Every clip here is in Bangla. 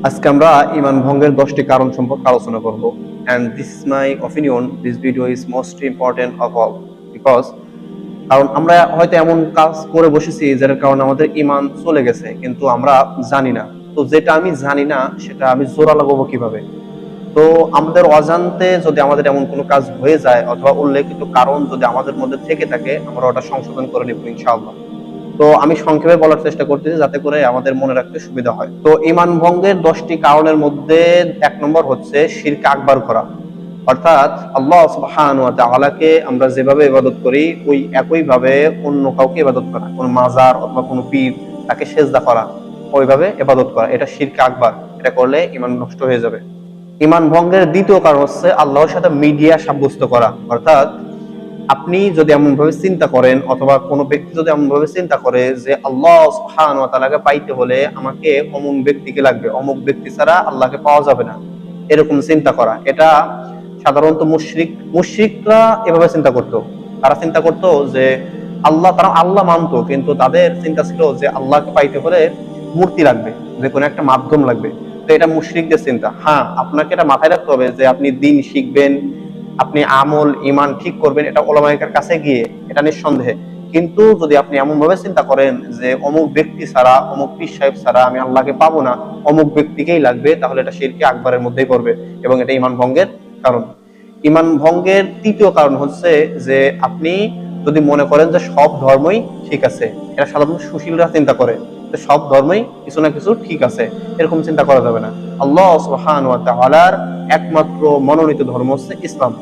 আজকে আমরা ইমান ভঙ্গের 10টি কারণ সম্পর্কে আলোচনা করব and this is my opinion. This video is most important of all because কারণ আমরা হয়তো এমন কাজ করে বসেছি যার কারণে আমাদের ইমান চলে গেছে কিন্তু আমরা জানি না। তো যেটা আমি জানি না সেটা আমি জোড়া লাগাবো কিভাবে? তো আমাদের অজান্তে যদি আমাদের এমন কোনো কাজ হয়ে যায় অথবা উল্লেখিত কারণ যদি আমাদের মধ্যে থেকে থাকে আমরা ওটা সংশোধন করে নেব ইনশাআল্লাহ। তো আমি সংক্ষেপে বলার চেষ্টা করতেছি যাতে করে আমাদের মনে রাখতে সুবিধা হয়। তো ঈমান ভঙ্গের 10টি কারণের মধ্যে 1 নম্বর হচ্ছে শিরক আকবার করা, অর্থাৎ আল্লাহ সুবহানাহু ওয়া তাআলাকে আমরা যেভাবে ইবাদত করি ওই একই ভাবে অন্য কাউকে ইবাদত করা, কোন মাজার অথবা কোন পীর তাকে সিজদা করা, ওইভাবে ইবাদত করা, এটা শিরক আকবার। এটা করলে ঈমান নষ্ট হয়ে যাবে। ঈমান ভঙ্গের দ্বিতীয় কারণ হচ্ছে আল্লাহর সাথে মিডিয়া সাব্যস্ত করা, অর্থাৎ আপনি যদি এমন ভাবে চিন্তা করেন অথবা কোনো ব্যক্তি যদি এমন ভাবে চিন্তা করে যে আল্লাহ সুবহানাহু ওয়া তাআলাকে পাইতে হলে আমাকে অমুক ব্যক্তিকে লাগবে, অমুক ব্যক্তি ছাড়া আল্লাহকে পাওয়া যাবে না, এরকম চিন্তা করা, এটা সাধারণত মুশরিকরা এভাবে চিন্তা করতো। তারা চিন্তা করতো যে তারা আল্লাহ মানতো কিন্তু তাদের চিন্তা ছিল যে আল্লাহকে পাইতে হলে মূর্তি লাগবে, যে কোনো একটা মাধ্যম লাগবে। তো এটা মুশরিকদের চিন্তা। হ্যাঁ, আপনাকে এটা মাথায় রাখতে হবে যে আপনি দ্বীন শিখবেন, আপনি আমল ঈমান ঠিক করবেন, এটা উলামায়ের কাছে গিয়ে, এটা নিঃসন্দেহে। কিন্তু যদি আপনি এমন ভাবে চিন্তা করেন যে অমুক ব্যক্তি ছাড়া, অমুক পীর সাহেব ছাড়া আমি আল্লাহকে পাবো না, অমুক ব্যক্তিকেই লাগবে, তাহলে এটা শিরকে আকবরের মধ্যেই পড়বে এবং এটা ঈমান ভঙ্গের কারণ। ঈমান ভঙ্গের তৃতীয় কারণ হচ্ছে যে আপনি যদি মনে করেন যে সব ধর্মই ঠিক আছে, এটা সাধারণত সুশীলরা চিন্তা করে যে সব ধর্মই কিছু না কিছু ঠিক আছে, এরকম চিন্তা করা যাবে না। আল্লাহ সুবহানাহু ওয়া তাআলার একমাত্র মনোনীত ধর্ম হচ্ছে ইসলাম।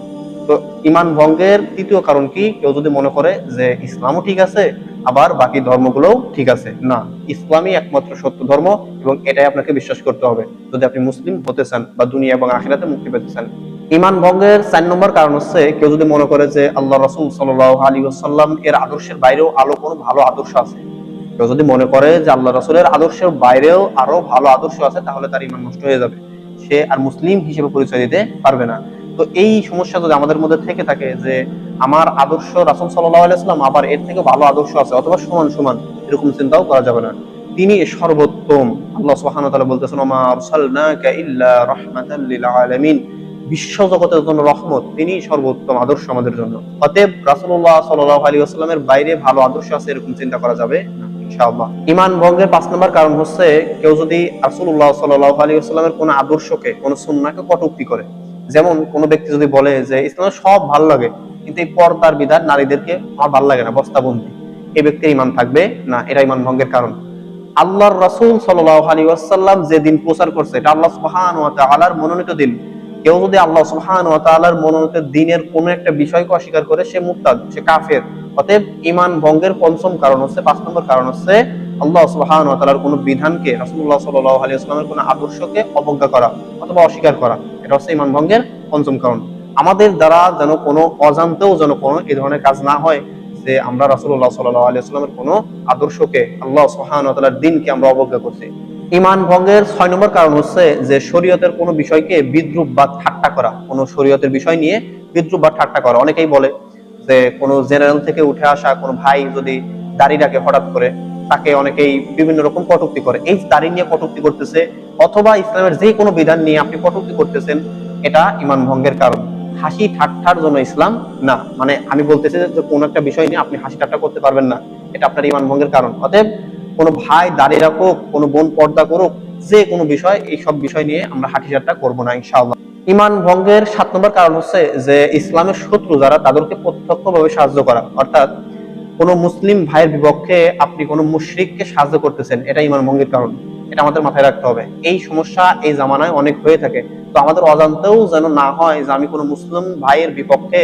তো ঈমান ভঙ্গের তৃতীয় কারণ কি? কেউ যদি মনে করে যে ইসলামও ঠিক আছে আবার বাকি ধর্মগুলোও ঠিক আছে, না, ইসলামই একমাত্র সত্য ধর্ম এবং এটাই আপনাকে বিশ্বাস করতে হবে যদি আপনি মুসলিম হতে চান বা দুনিয়া এবং আখিরাতে মুক্তি পেতে চান। ঈমান ভঙ্গের 4 নম্বর কারণ হচ্ছে কেউ যদি মনে করে যে আল্লাহ রাসূল সাল্লাল্লাহু আলাইহি ওয়াসাল্লাম এর আদর্শের বাইরেও আরো কোনো ভালো আদর্শ আছে। কেউ যদি মনে করে যে আল্লাহ রাসূলের আদর্শের বাইরেও আরো ভালো আদর্শ আছে, তাহলে তার ঈমান নষ্ট হয়ে যাবে, সে আর মুসলিম হিসেবে পরিচয় দিতে পারবে না। তো এই সমস্যা যদি আমাদের মধ্যে থেকে থাকে যে আমার আদর্শ রাসূল সাল্লাল্লাহু আলাইহি ওয়াসাল্লাম আবার এর থেকে ভালো আদর্শ আছে অথবা সমান সমান, এরকম চিন্তাও করা যাবে না। তিনি সর্বোত্তম। আল্লাহ সুবহানাহু ওয়া তাআলা বলতেছেন ওমা আরসালনাকা ইল্লা রাহমাতাল লিল আলামিন, বিশ্ব জগতের জন্য রহমত, তিনি সর্বোত্তম আদর্শ আমাদের জন্য। অতএব রাসূলুল্লাহ সাল্লাল্লাহু আলাইহি ওয়াসাল্লামের বাইরে ভালো আদর্শ আছে এরকম চিন্তা করা যাবে না ইনশাআল্লাহ। ঈমান ভঙ্গের 5 নম্বর কারণ হচ্ছে কেউ যদি রাসূলুল্লাহ সাল্লাল্লাহু আলাইহি ওয়াসাল্লামের কোন আদর্শকে, কোন সুন্নাহকে কটূক্তি করে। যেমন কোন ব্যক্তি যদি বলে যে ইসলামের সব ভালো লাগে কিন্তু এই পর্দার বিধান নারীদেরকে আমার ভালো লাগে না, বস্তাবন্দি, এই ব্যক্তির ঈমান থাকবে না, এটা ঈমান ভঙ্গের কারণ। আল্লাহর রাসূল সাল্লাল্লাহু আলাইহি ওয়াসাল্লাম যে দিন প্রচার করছে এটা আল্লাহ সুবহানাহু ওয়া তাআলার মনোনীত দিন। কেউ যদি আল্লাহ সুবহানাহু ওয়া তাআলার মনোনীত দ্বীনের কোন একটা বিষয়কে অস্বীকার করে সে মুরতাদ, সে কাফের। অতএব ঈমান ভঙ্গের 5ম কারণ হচ্ছে, 5 নম্বর কারণ হচ্ছে আল্লাহ সুবহানাহু ওয়া তাআলার কোন বিধানকে, রাসূলুল্লাহ সাল্লাল্লাহু আলাইহি ওয়াসাল্লামের কোন আদর্শকে অবজ্ঞা করা অথবা অস্বীকার করা, এটা হচ্ছে ঈমান ভঙ্গের 5ম কারণ। আমাদের দ্বারা যেন কোনো অজান্তেও যেন কোনো এই ধরনের কাজ না হয় যে আমরা রাসূলুল্লাহ সাল্লাল্লাহু আলাইহি ওয়াসাল্লামের কোন আদর্শকে, আল্লাহ সুবহানাহু ওয়া তাআলার দ্বীনকে আমরা অবজ্ঞা করছি। ঈমান ভঙ্গের 6 নম্বর কারণ হচ্ছে যে শরীয়তের কোনো বিষয়কে বিদ্রূপ বা ঠাট্টা করা, কোনো শরীয়তের বিষয় নিয়ে বিদ্রূপ বা ঠাট্টা করা। অনেকেই বলে যে কোনো জেনারেল থেকে উঠে আসা কোনো ভাই যদি দাড়ি রাখে হঠাৎ করে, তাকে অনেকেই বিভিন্ন রকম কটূক্তি করে। এই দাড়ি নিয়ে কটূক্তি করতেছে অথবা ইসলামের যে কোনো বিধান নিয়ে আপনি কটূক্তি করতেছেন, এটা ঈমান ভঙ্গের কারণ। হাসি ঠাট্টার জন্য ইসলাম না, মানে আমি বলতেছি যে কোনো একটা বিষয় নিয়ে আপনি হাসি ঠাট্টা করতে পারবেন না, এটা আপনার ঈমান ভঙ্গের কারণ। অতএব কোনো ভাই দাড়ি রাখুক, কোনো বোন পর্দা করুক, যে কোনো বিষয়, এই সব বিষয় নিয়ে আমরা হাসি ঠাট্টা করবো না ইনশাআল্লাহ। ঈমান ভঙ্গের 7 নম্বর কারণ হচ্ছে যে ইসলামের শত্রু যারা তাদেরকে প্রত্যক্ষভাবে সাহায্য করা, অর্থাৎ কোন মুসলিম ভাইয়ের বিপক্ষে আপনি কোন মুশরিককে সাহায্য করতেছেন, এটা ঈমান ভঙ্গের কারণ। এটা আমাদের মাথায় রাখতে হবে। এই সমস্যা এই জামানায় অনেক হয়ে থাকে। তো আমাদের অজান্তেও যেন না হয় যে আমি কোনো মুসলিম ভাইয়ের বিপক্ষে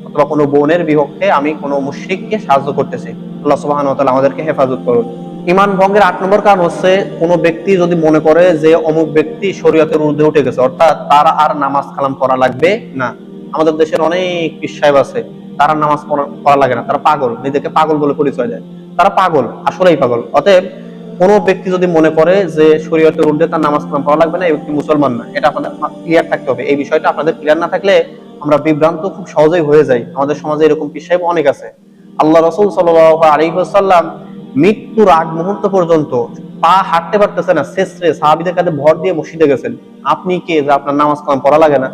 অথবা কোনো বোনের বিপক্ষে আমি কোনো মুশরিককে সাহায্য করতেছি। আল্লাহ সুবহানাহু ওয়া তাআলা আমাদেরকে হেফাজত করুন। ঈমান ভঙ্গের 8 নম্বর কারণ হচ্ছে কোনো ব্যক্তি যদি মনে করে যে অমুক ব্যক্তি শরীয়তের ঊর্ধ্বে উঠে গেছে, অর্থাৎ তার আর নামাজ কালাম করা লাগবে না। আমাদের দেশের অনেক পীর সাহেব আছে, তারা নামাজ পড়া লাগে না, তারা পাগল, নিজেকে পাগল বলে পরিচয় দেয়, তারা পাগল, আসলেই পাগল। অতএব কোন ব্যক্তি যদি মনে করে যে শরীয়তের ঊর্ধ্বে তার নামাজ কালাম পড়া লাগবে না, এই ব্যক্তি মুসলমান না, এটা আপনাদের ক্লিয়ার থাকতে হবে। এই বিষয়টা আপনাদের ক্লিয়ার না থাকলে আমরা বিভ্রান্ত খুব সহজেই হয়ে যাই। আমাদের সমাজে এরকম পীর সাহেব অনেক আছে। আল্লাহ রাসূল সাল্লাল্লাহু আলাইহি ওয়াসাল্লাম মৃত্যুর আগ মুহূর্ত পর্যন্ত পা হাঁটতে পারতেছে না, শেষে সাহাবীদের কাছে ভর দিয়ে মসজিদে গেছেন, আপনি কে যে আপনার নামাজ কালাম পড়া লাগে না?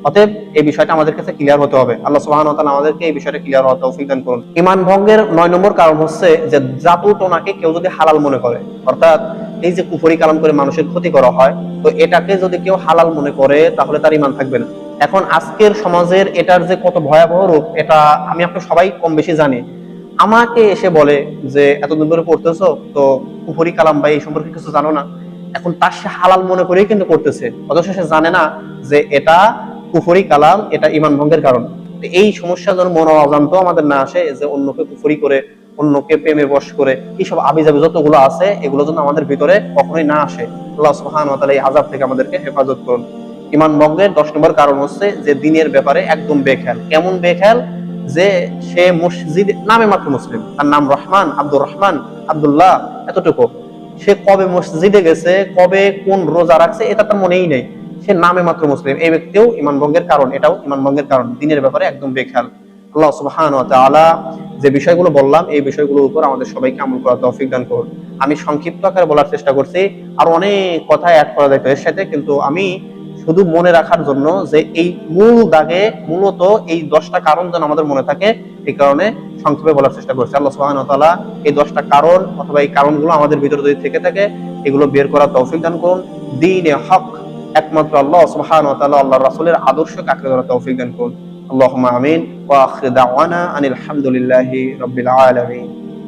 অতএব এই বিষয়টা আমাদের কাছে ক্লিয়ার হতে হবে। আল্লাহ সুবহানাহু ওয়া তাআলা আমাদেরকে এই বিষয়টা ক্লিয়ার হওয়ার তৌফিক দান করুন। ঈমান ভঙ্গের 9 নম্বর কারণ হচ্ছে যে জাদুটোনাকে কেউ যদি হালাল মনে করে, অর্থাৎ এই যে কুফরি কালাম করে মানুষের ক্ষতি করা হয়, তো এটাকে যদি কেউ হালাল মনে করে তাহলে তার ঈমান থাকবে না। এখন আজকের সমাজের এটার যে কত ভয়াবহ রূপ, এটা আমি আপনি সবাই কম বেশি জানি। আমাকে এসে বলে যে এতদিন ধরে পড়তেছো তো কুফরি কালাম বা এই সম্পর্কে কিছু জানো না, এখন তার সে হালাল মনে করেই কিন্তু করতেছে, অথচ সে জানে না যে এটা কুফরি কালাম, এটা ঈমান ভঙ্গের কারণ। এই সমস্যা যেন মন অজান্ত আমাদের না আসে, যে অন্যকে কুফরি করে, অন্যকে প্রেমে বশ করে এইসব আবিজাবি যতগুলো আছে এগুলো যেন আমাদের ভিতরে কখনোই না আসে। আল্লাহ সুবহানাহু ওয়া তাআলা এই আযাব থেকে আমাদেরকে হেফাজত করুন। ঈমান ভঙ্গের 10 নম্বর কারণ হচ্ছে যে দিনের ব্যাপারে একদম বেখেয়াল। কেমন বেখেয়াল? যে সে মসজিদ নামে মাত্র মুসলিম, তার নাম রহমান, আব্দুর রহমান, আব্দুল্লাহ, এতটুকু। সে কবে মসজিদে গেছে, কবে কোন রোজা রাখছে এটা তার মনেই নেই, সে নামে মাত্র মুসলিম। এই ব্যক্তিও ঈমান ভঙ্গের কারণ, এটাও ঈমান ভঙ্গের কারণ, দিনের ব্যাপারে একদম বেখেয়াল। আল্লাহ সুবহানাহু ওয়া তাআলা যে বিষয়গুলো বললাম এই বিষয়গুলোর উপর আমাদের সবাইকে আমল করার তৌফিক দান করুন। আমি সংক্ষিপ্ত আকারে বলার চেষ্টা করছি, আর অনেক কথা অ্যাড করা যেত এর সাথে, কিন্তু আমি শুধু মনে রাখার জন্য যে এই মূল দাগে মূলত এই 10টা কারণ যেন আমাদের মনে থাকে, এই কারণে সংক্ষেপে বলার চেষ্টা করছি। আল্লাহ সুবহানাহু ওয়া তাআলা এই 10টা কারণ অথবা এই কারণগুলো আমাদের ভিতরে যদি থেকে থাকে এগুলো বের করার তৌফিক দান করুন। দ্বীনে হক একমাত্র আল্লাহ সুবহানাহু ওয়া তাআলা, আল্লাহর রাসূলের আদর্শকে আঁকড়ে ধরার তৌফিক দান করুন। আল্লাহুম্মা আমিন ওয়া আখিরু দাওয়ানা আনিল হামদুলিল্লাহি রাব্বিল আলামিন।